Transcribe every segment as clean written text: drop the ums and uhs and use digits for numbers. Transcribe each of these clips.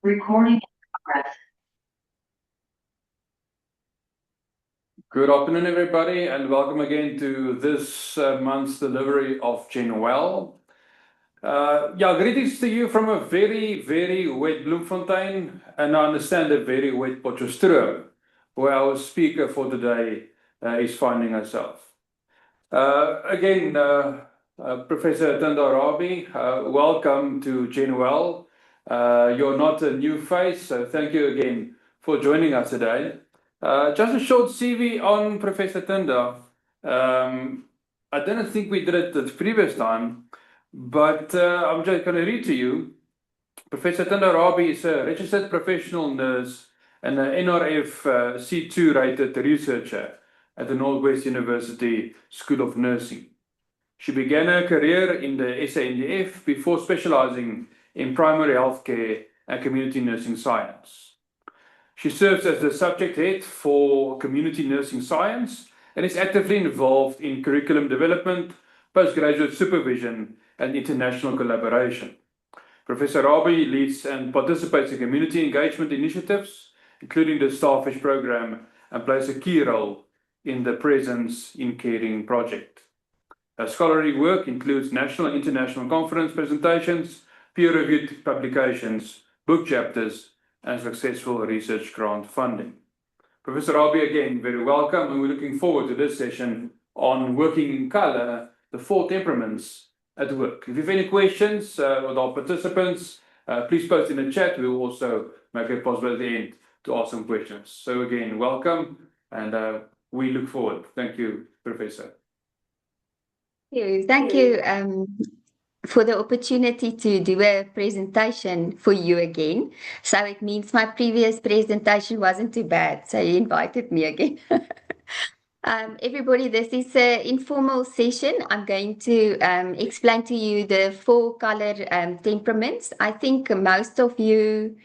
Recording in progress. Good afternoon, everybody, and welcome again to this month's delivery of GenWell. Greetings to you from a very, very wet Bloemfontein, and I understand a very wet Potchefstroom, where our speaker for today is finding herself. Professor Attindo Rabie, welcome to GenWell. You're not a new face, so thank you again for joining us today. Just a short CV on Professor Attindo. I didn't think we did it the previous time, but I'm just going to read to you. Professor Attindo Rabie is a registered professional nurse and an NRF C2 rated researcher at the Northwest University School of Nursing. She began her career in the SANDF before specializing in primary healthcare and community nursing science. She serves as the subject head for community nursing science and is actively involved in curriculum development, postgraduate supervision, and international collaboration. Professor Rabie leads and participates in community engagement initiatives, including the Starfish program, and plays a key role in the Presence in Caring project. Her scholarly work includes national and international conference presentations, peer-reviewed publications, book chapters, and successful research grant funding. Professor Rabie, again, very welcome, and we're looking forward to this session on working in color, the 4 temperaments at work. If you have any questions with our participants, please post in the chat. We will also make it possible at the end to ask some questions. So again, welcome, and we look forward. Thank you, Professor. Thank you for the opportunity to do a presentation for you again. So it means my previous presentation wasn't too bad, so you invited me again. Everybody, this is an informal session. I'm going to explain to you the 4 color temperaments. I think most of you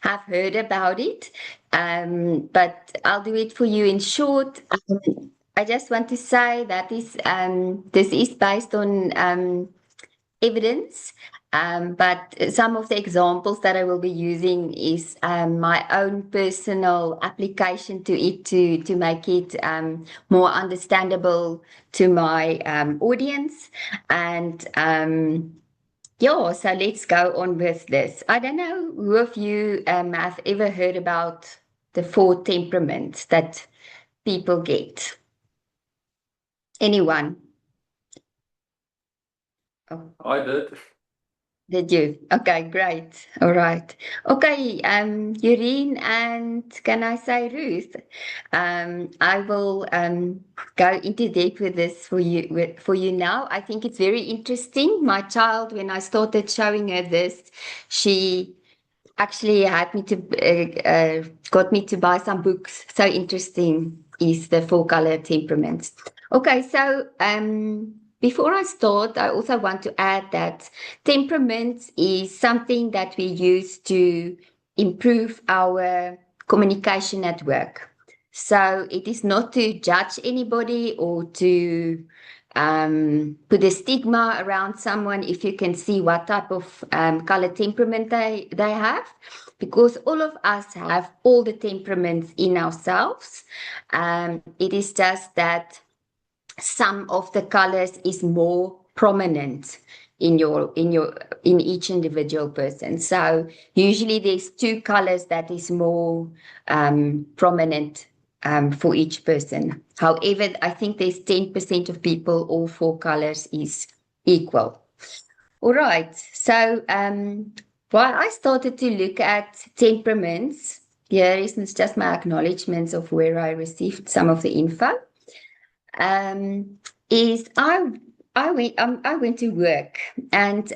have heard about it, but I'll do it for you in short. I just want to say that this is based on evidence, but some of the examples that I will be using is my own personal application to it to make it more understandable to my audience. And so let's go on with this. I don't know who of you have ever heard about the 4 temperaments that people get. Anyone? Oh. I did. Did you? Okay, great. All right. Okay, Ureen and can I say Ruth? I will go into depth with this for you now. I think it's very interesting. My child, when I started showing her this, she actually had me to got me to buy some books. So interesting is the 4 color temperaments. Okay, so before I start, I also want to add that temperament is something that we use to improve our communication at work. So it is not to judge anybody or to put a stigma around someone if you can see what type of color temperament they have, because all of us have all the temperaments in ourselves. It is just that some of the colors is more prominent in each individual person. So usually there's 2 colors that is more prominent for each person. However, I think there's 10% of people, all 4 colors is equal. All right. So while I started to look at temperaments, here is just my acknowledgements of where I received some of the info. Is I went to work, and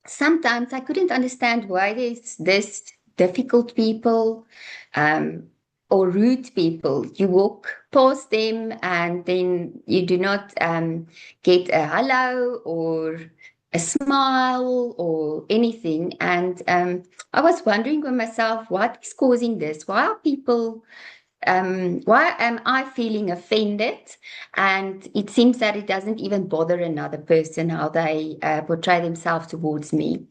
sometimes I couldn't understand why there's this difficult people or rude people. You walk past them and then you do not get a hello or a smile or anything. And I was wondering with myself, what is causing this? Why are people why am I feeling offended? And it seems that it doesn't even bother another person how they portray themselves towards me.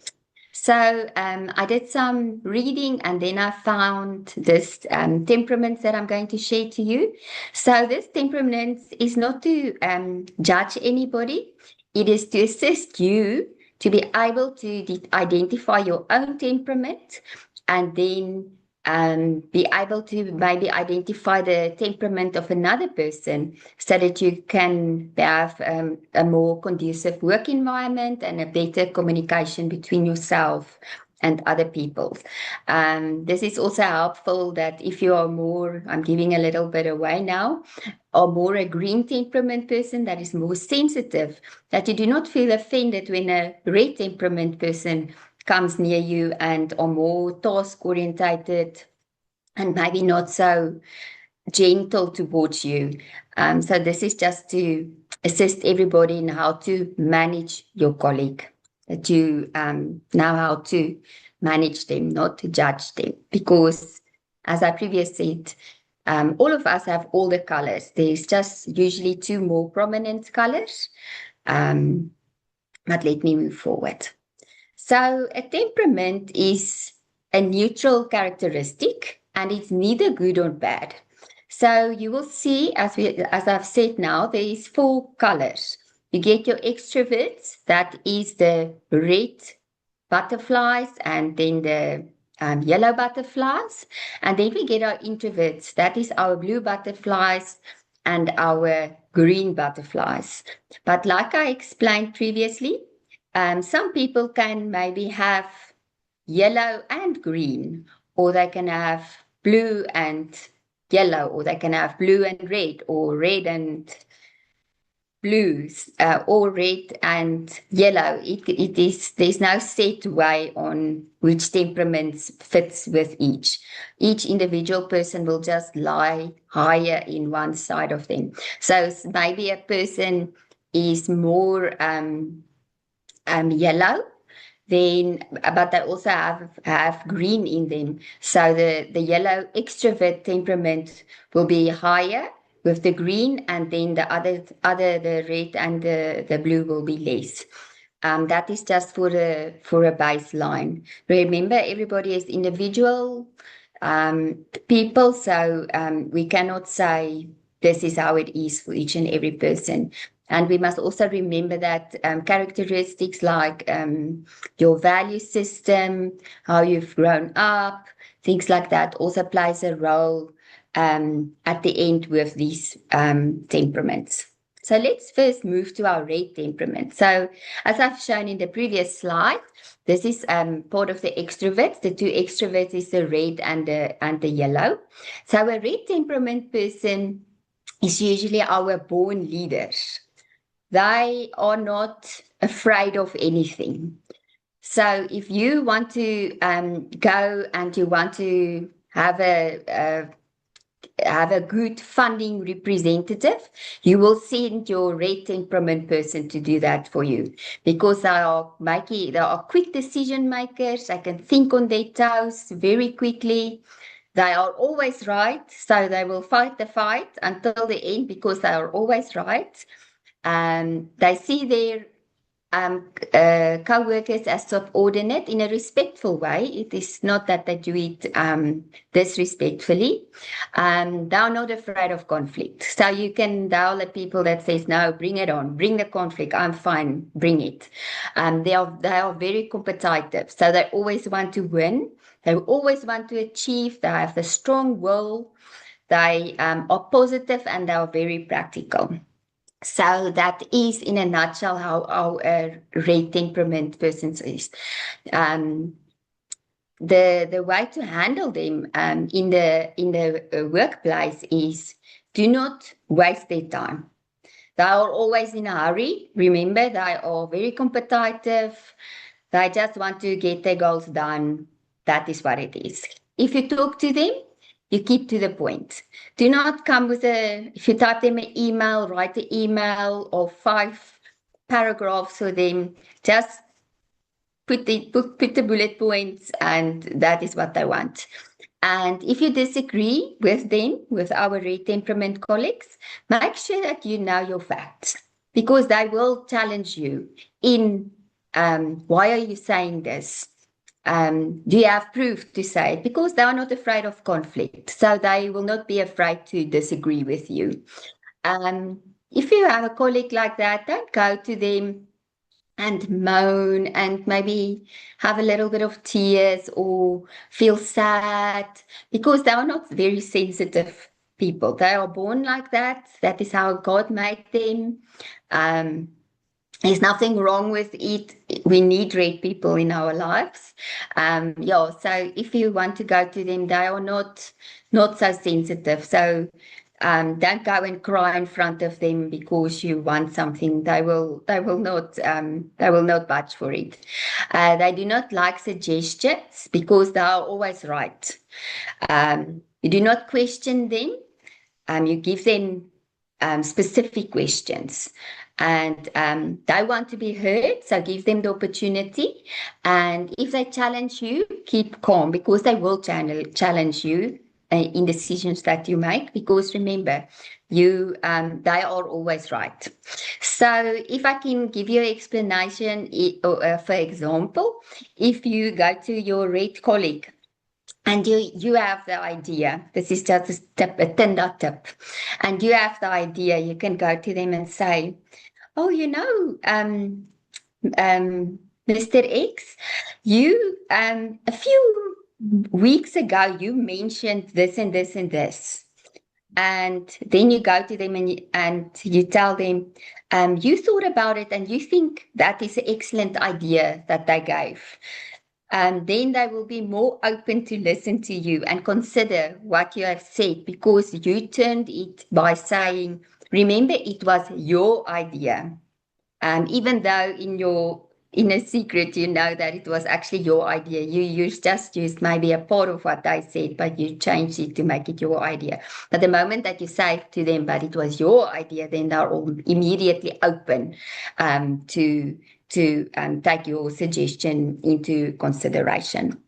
So I did some reading and then I found this temperament that I'm going to share to you. So this temperament is not to judge anybody. It is to assist you to be able to identify your own temperament and then be able to maybe identify the temperament of another person so that you can have a more conducive work environment and a better communication between yourself and other people. This is also helpful that if you are more, I'm giving a little bit away now, or more a green temperament person that is more sensitive, that you do not feel offended when a red temperament person comes near you and are more task orientated and maybe not so gentle towards you. So this is just to assist everybody in how to manage your colleague, that you know how to manage them, not to judge them. Because as I previously said, all of us have all the colors. There's just usually two more prominent colors. But let me move forward. So a temperament is a neutral characteristic and it's neither good or bad. So you will see, as I've said now, there is 4 colors. You get your extroverts, that is the red butterflies and then the yellow butterflies. And then we get our introverts, that is our blue butterflies and our green butterflies. But like I explained previously, some people can maybe have yellow and green, or they can have blue and yellow, or they can have blue and red, or red and blues, or red and yellow. It is, there's no set way on which temperaments fits with each. Each individual person will just lie higher in one side of them. So maybe a person is more yellow, then but they also have green in them. So the yellow extrovert temperament will be higher with the green, and then the the red and the blue will be less. That is just for a baseline. Remember, everybody is individual people, so we cannot say this is how it is for each and every person. And we must also remember that characteristics like your value system, how you've grown up, things like that also plays a role at the end with these temperaments. So let's first move to our red temperament. So as I've shown in the previous slide, this is part of the extroverts. The 2 extroverts is the red and the yellow. So a red temperament person is usually our born leaders. They are not afraid of anything. So if you want to go and you want to have a good funding representative, you will send your red temperament person to do that for you, because they are quick decision makers. They can think on their toes very quickly. They are always right, so they will fight the fight until the end because they are always right. They see their co-workers as subordinate in a respectful way. It is not that they do it disrespectfully. They are not afraid of conflict. So you can dial at people that says, no, bring it on, bring the conflict, I'm fine, bring it. They are very competitive. So they always want to win. They always want to achieve. They have the strong will. They are positive and they are very practical. So that is, in a nutshell, how our red temperament person is. The way to handle them in the workplace is do not waste their time. They are always in a hurry. Remember, they are very competitive. They just want to get their goals done. That is what it is. If you talk to them, you keep to the point. Do not come with if you type them an email, write an email of 5 paragraphs for them. Just put the bullet points, and that is what they want. And if you disagree with them, with our red temperament colleagues, make sure that you know your facts, because they will challenge you in why are you saying this? do you have proof to say it? Because they are not afraid of conflict, so they will not be afraid to disagree with you. If you have a colleague like that, don't go to them and moan and maybe have a little bit of tears or feel sad, because they are not very sensitive people. They are born like that. That is how God made them. There's nothing wrong with it. We need red people in our lives. So if you want to go to them, they are not so sensitive. So don't go and cry in front of them because you want something. They will not budge for it. They do not like suggestions because they are always right. You do not question them. You give them specific questions, and they want to be heard, so give them the opportunity. And if they challenge you, keep calm, because they will challenge you in decisions that you make, because remember, they are always right. So if I can give you an explanation, for example, if you go to your red colleague and you have the idea, this is just a Tinder tip, and you have the idea, you can go to them and say, oh, Mr. X, you a few weeks ago you mentioned this and this and this. And then you go to them and you tell them, you thought about it and you think that is an excellent idea that they gave. And then they will be more open to listen to you and consider what you have said, because you turned it by saying, remember, it was your idea. Even though in a secret, you know that it was actually your idea. You just used maybe a part of what I said, but you changed it to make it your idea. But the moment that you say to them, but it was your idea, then they're all immediately open to take your suggestion into consideration.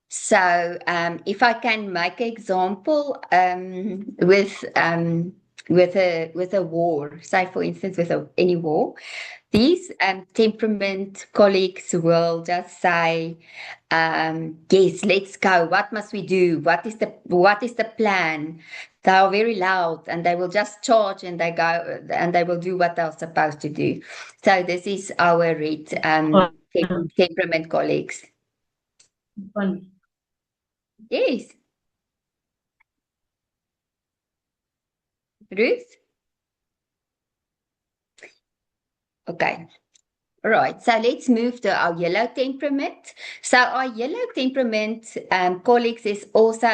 So if I can make an example with a war, say for instance with any war, these temperament colleagues will just say, yes, let's go. What must we do? What is the plan? They are very loud and they will just charge and they go and they will do what they're supposed to do. So this is our red temperament colleagues. Fun. Yes. Ruth? Okay. All right. So let's move to our yellow temperament. So our yellow temperament colleagues is also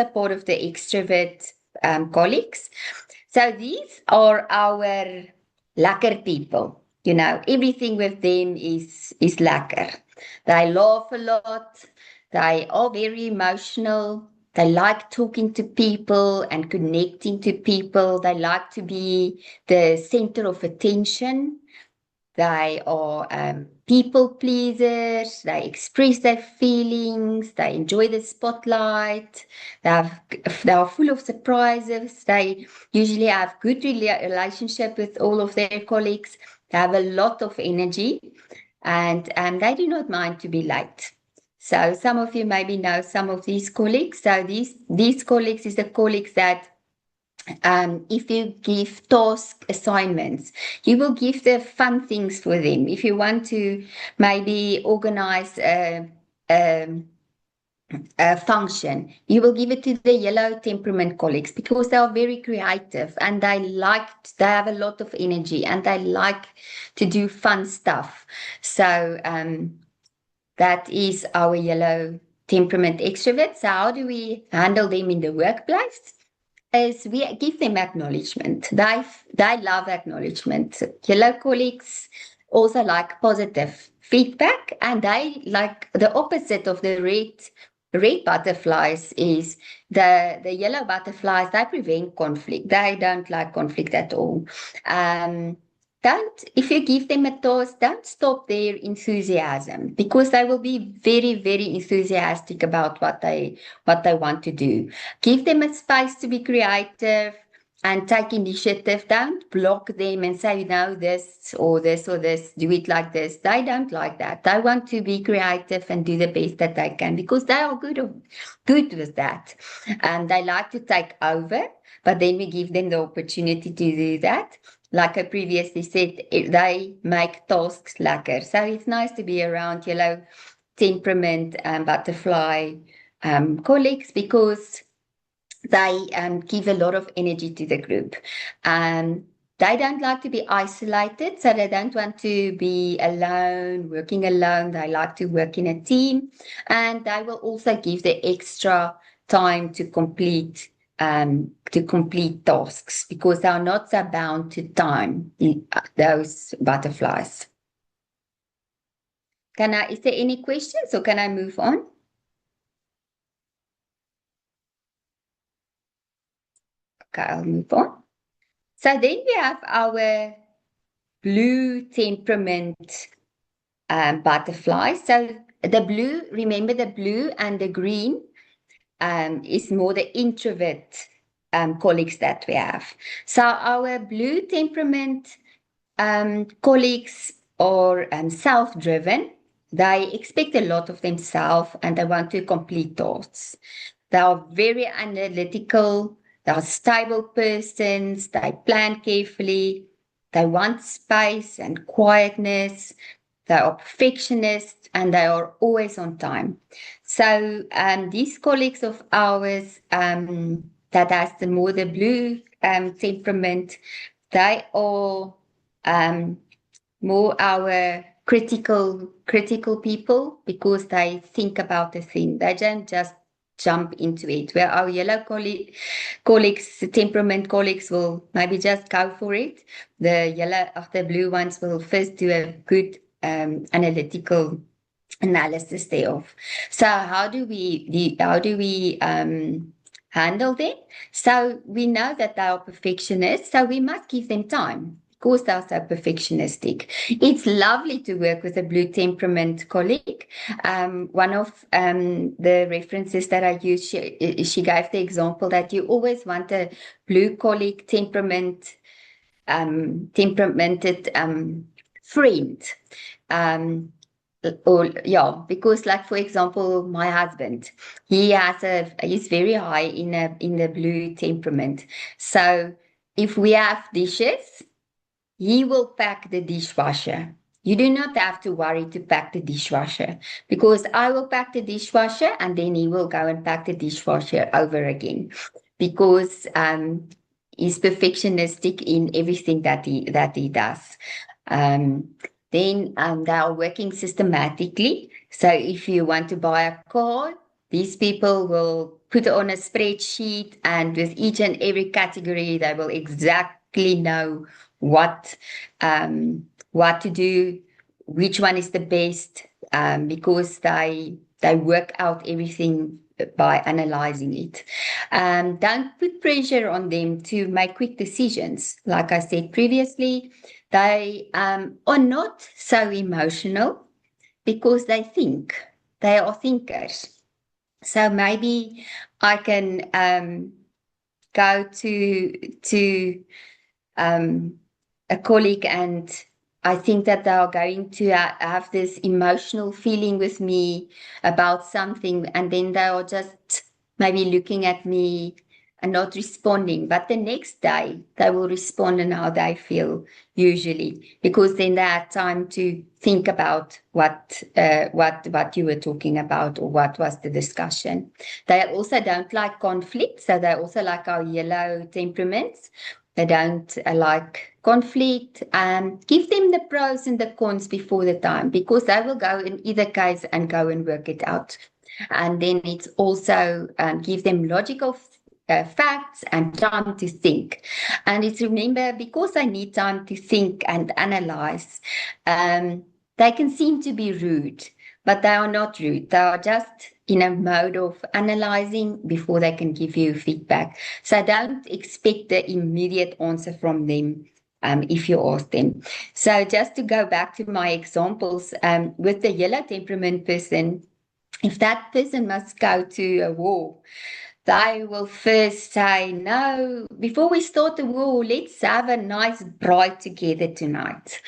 part of the extrovert colleagues. So these are our lekker people. You know, everything with them is lekker. They laugh a lot. They are very emotional. They like talking to people and connecting to people. They like to be the center of attention. They are people pleasers. They express their feelings. They enjoy the spotlight. They are full of surprises. They usually have good relationship with all of their colleagues. They have a lot of energy, and they do not mind to be late. So some of you maybe know some of these colleagues. So these colleagues is the colleagues that if you give task assignments, you will give the fun things for them. If you want to maybe organize a function, you will give it to the yellow temperament colleagues, because they are very creative and they have a lot of energy and they like to do fun stuff. So that is our yellow temperament extroverts. So how do we handle them in the workplace? Is we give them acknowledgement. They love acknowledgement. Yellow colleagues also like positive feedback, and they like the opposite of the red butterflies is the yellow butterflies. They prevent conflict. They don't like conflict at all. If you give them a task, don't stop their enthusiasm, because they will be very, very enthusiastic about what they want to do. Give them a space to be creative. and take initiative. Don't block them and say, no, this or this or this, do it like this. They don't like that. They want to be creative and do the best that they can because they are good with that. And they like to take over, but then we give them the opportunity to do that. Like I previously said, they make tasks lekker. So it's nice to be around yellow temperament and butterfly colleagues because they give a lot of energy to the group. They don't like to be isolated, so they don't want to be alone, working alone. They like to work in a team, and they will also give the extra time to complete tasks because they are not so bound to time, those butterflies. Is there any questions or can I move on? Okay, I'll move on. So then we have our blue temperament butterflies. So the blue, remember the blue and the green is more the introvert colleagues that we have. So our blue temperament colleagues are self-driven. They expect a lot of themselves and they want to complete tasks. They are very analytical. They are stable persons. They plan carefully. They want space and quietness. They are perfectionists and they are always on time. So these colleagues of ours that has the more the blue temperament, they are more our critical people because they think about the thing. They don't just jump into it. Where our yellow colleagues, temperament colleagues will maybe just go for it. The blue ones will first do a good analytical analysis thereof. So how do we handle them? So we know that they are perfectionists, so we must give them time. Of course, they are so perfectionistic. It's lovely to work with a blue temperament colleague. One of the references that I used, she gave the example that you always want a blue colleague temperamented friend. Because like for example, my husband, he's very high in the blue temperament. So if we have dishes, he will pack the dishwasher. You do not have to worry to pack the dishwasher because I will pack the dishwasher and then he will go and pack the dishwasher over again because he's perfectionistic in everything that he does. Then they are working systematically. So if you want to buy a car, these people will put it on a spreadsheet and with each and every category, they will exactly know what to do, which one is the best, because they work out everything by analyzing it. Don't put pressure on them to make quick decisions. Like I said previously, they are not so emotional because they think. They are thinkers. So maybe I can go to a colleague and I think that they are going to have this emotional feeling with me about something and then they are just maybe looking at me and not responding. But the next day they will respond and how they feel usually because then they had time to think about what you were talking about or what was the discussion. They also don't like conflict, so they also like our yellow temperaments. They don't like conflict. Give them the pros and the cons before the time because they will go in either case and go and work it out. And then it's also give them logical facts and time to think. And it's remember, because I need time to think and analyze, they can seem to be rude, but they are not rude. They are just in a mode of analyzing before they can give you feedback. So don't expect the immediate answer from them if you ask them. So just to go back to my examples, with the yellow temperament person, if that person must go to a war, they will first say, no, before we start the war, let's have a nice braai together tonight.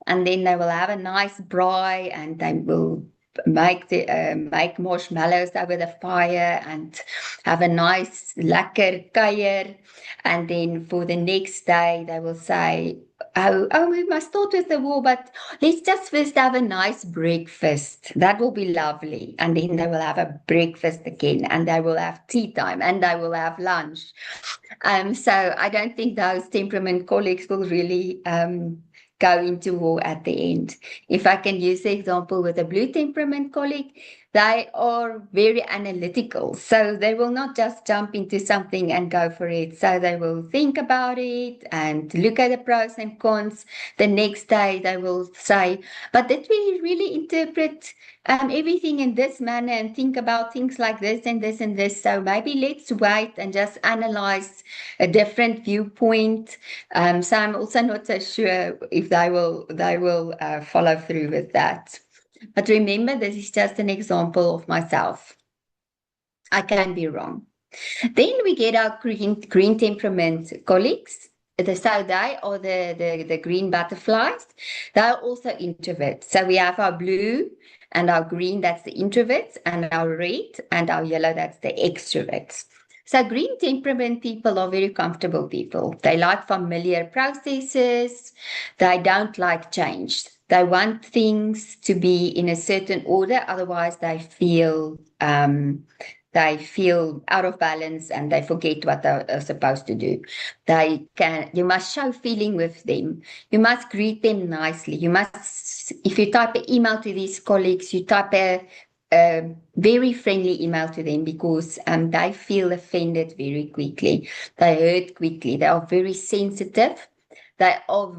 And then they will have a nice braai and they will make marshmallows over the fire and have a nice lekker kuier. And then for the next day, they will say, oh, we must start with the war, but let's just first have a nice breakfast. That will be lovely. And then they will have a breakfast again, and they will have tea time, and they will have lunch. So I don't think those temperament colleagues will really go into war at the end. If I can use the example with a blue temperament colleague, they are very analytical. So they will not just jump into something and go for it. So they will think about it and look at the pros and cons. The next day they will say, but did we really interpret everything in this manner and think about things like this and this and this? So maybe let's wait and just analyze a different viewpoint. So I'm also not so sure if they will follow through with that. But remember, this is just an example of myself. I can be wrong. Then we get our green temperament colleagues. So they are the green butterflies. They are also introverts. So we have our blue and our green, that's the introverts, and our red and our yellow, that's the extroverts. So green temperament people are very comfortable people. They like familiar processes. They don't like change. They want things to be in a certain order. Otherwise, they feel out of balance and they forget what they're supposed to do. You must show feeling with them. You must greet them nicely. If you type an email to these colleagues, you type a very friendly email to them because they feel offended very quickly. They hurt quickly. They are very sensitive. They are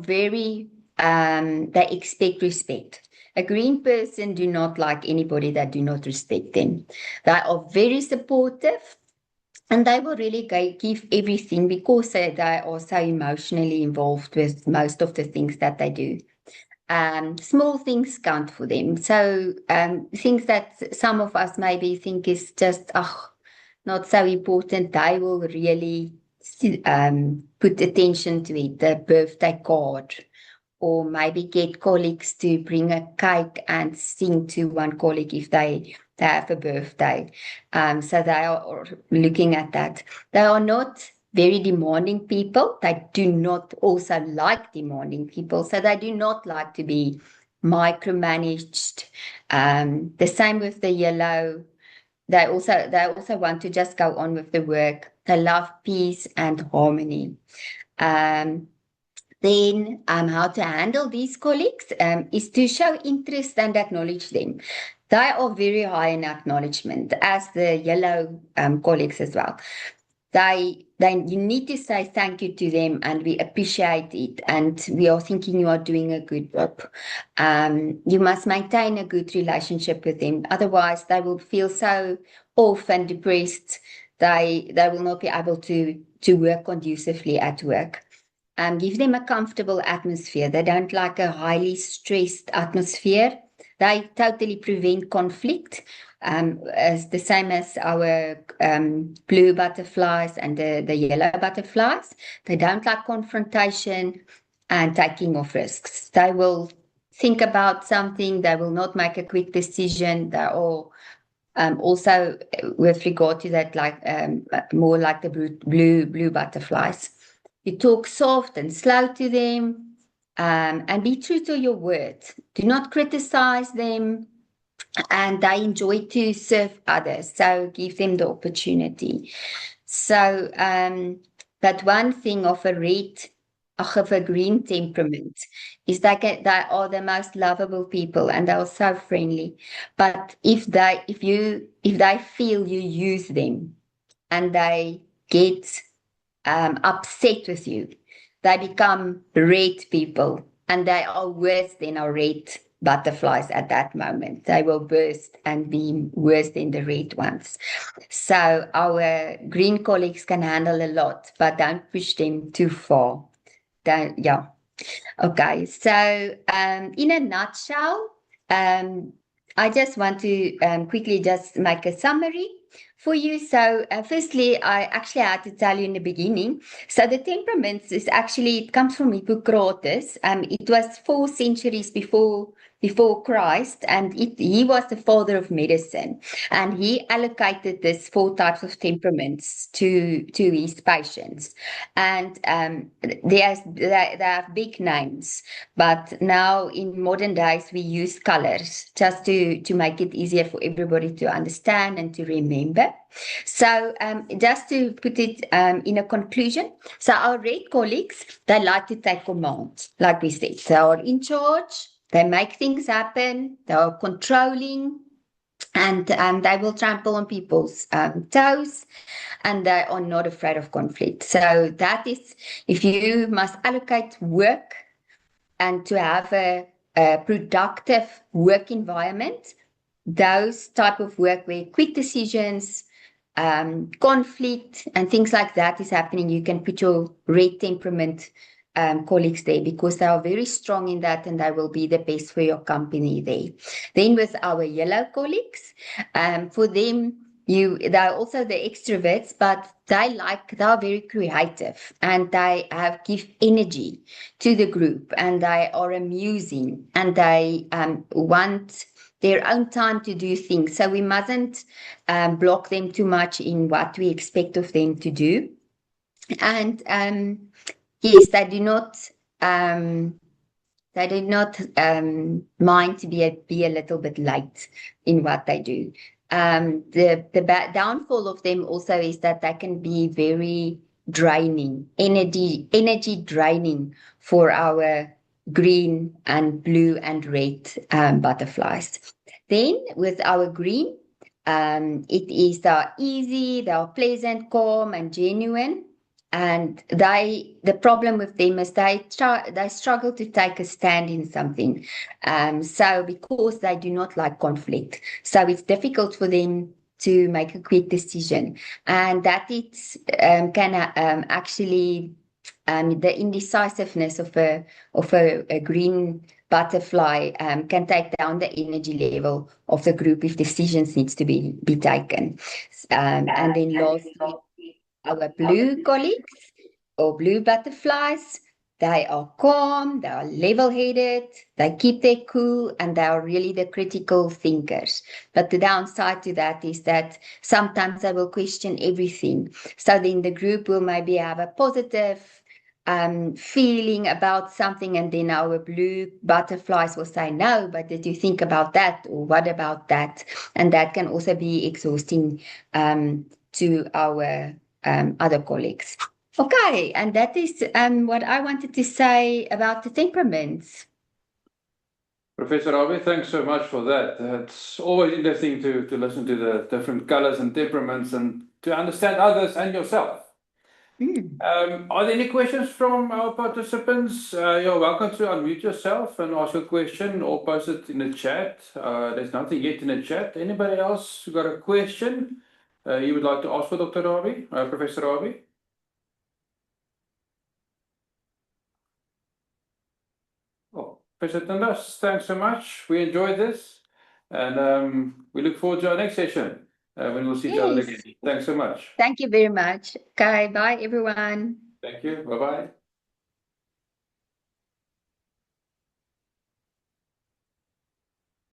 they expect respect. A green person do not like anybody that do not respect them. They are very supportive and they will really give everything because they are so emotionally involved with most of the things that they do. Small things count for them. So things that some of us maybe think is just not so important, they will really put attention to it. The birthday card, or maybe get colleagues to bring a cake and sing to one colleague if they have a birthday. So they are looking at that. They are not very demanding people. They do not also like demanding people. So they do not like to be micromanaged. The same with the yellow. They also want to just go on with the work. They love peace and harmony. Then how to handle these colleagues is to show interest and acknowledge them. They are very high in acknowledgement, as the yellow colleagues as well. You need to say thank you to them and we appreciate it and we are thinking you are doing a good job. You must maintain a good relationship with them. Otherwise, they will feel so off and depressed. They will not be able to work conducively at work. Give them a comfortable atmosphere. They don't like a highly stressed atmosphere. They totally prevent conflict, as the same as our blue butterflies and the yellow butterflies. They don't like confrontation and taking of risks. They will think about something. They will not make a quick decision. They are also, with regard to that, like more like the blue butterflies. You talk soft and slow to them, and be true to your word. Do not criticize them, and they enjoy to serve others, so give them the opportunity. So that one thing of a green temperament is they are the most lovable people and they are so friendly. But if they feel you use them and they get upset with you, they become red people and they are worse than our red butterflies at that moment. They will burst and be worse than the red ones. So our green colleagues can handle a lot, but don't push them too far. Okay, so in a nutshell, I just want to quickly just make a summary. for you. So firstly, I actually had to tell you in the beginning. So the temperaments is actually, it comes from Hippocrates. It was 4 centuries before Christ, and he was the father of medicine, and he allocated this 4 types of temperaments to his patients. And they have big names, but now in modern days we use colors just to make it easier for everybody to understand and to remember. So just to put it in a conclusion, so our red colleagues, they like to take command, like we said. They are in charge, they make things happen, they are controlling, and they will trample on people's toes, and they are not afraid of conflict. So that is, if you must allocate work and to have a productive work environment, those type of work where quick decisions, conflict and things like that is happening, you can put your red temperament colleagues there, because they are very strong in that and they will be the best for your company there. Then with our yellow colleagues, for them, they're also the extroverts, but they are very creative and they give energy to the group, and they are amusing, and they want their own time to do things. So we mustn't block them too much in what we expect of them to do. And yes, they do not mind to be a little bit late in what they do. The downfall of them also is that they can be very draining, energy draining for our green and blue and red butterflies. Then with our green, they're easy, they're pleasant, calm and genuine. And the problem with them is they struggle to take a stand in something. So because they do not like conflict, so it's difficult for them to make a quick decision, and that it can actually the indecisiveness of a green butterfly can take down the energy level of the group if decisions needs to be taken. And then lastly, our blue colleagues or blue butterflies, they are calm, they are level-headed, they keep their cool, and they are really the critical thinkers. But the downside to that is that sometimes they will question everything. So then the group will maybe have a positive feeling about something, and then our blue butterflies will say, no, but did you think about that, or what about that? And that can also be exhausting to our other colleagues. Okay, and that is what I wanted to say about the temperaments. Professor Robbie, thanks so much for that. It's always interesting to listen to the different colors and temperaments and to understand others and yourself. Are there any questions from our participants? You're welcome to unmute yourself and ask your question or post it in the chat. There's nothing yet in the chat. Anybody else who got a question you would like to ask for Dr. Robbie, Professor Robbie? Oh, Professor Tindas, thanks so much. We enjoyed this, and we look forward to our next session when we'll see each other again. Thanks so much. Thank you very much. Okay, bye everyone. Thank you. Bye-bye.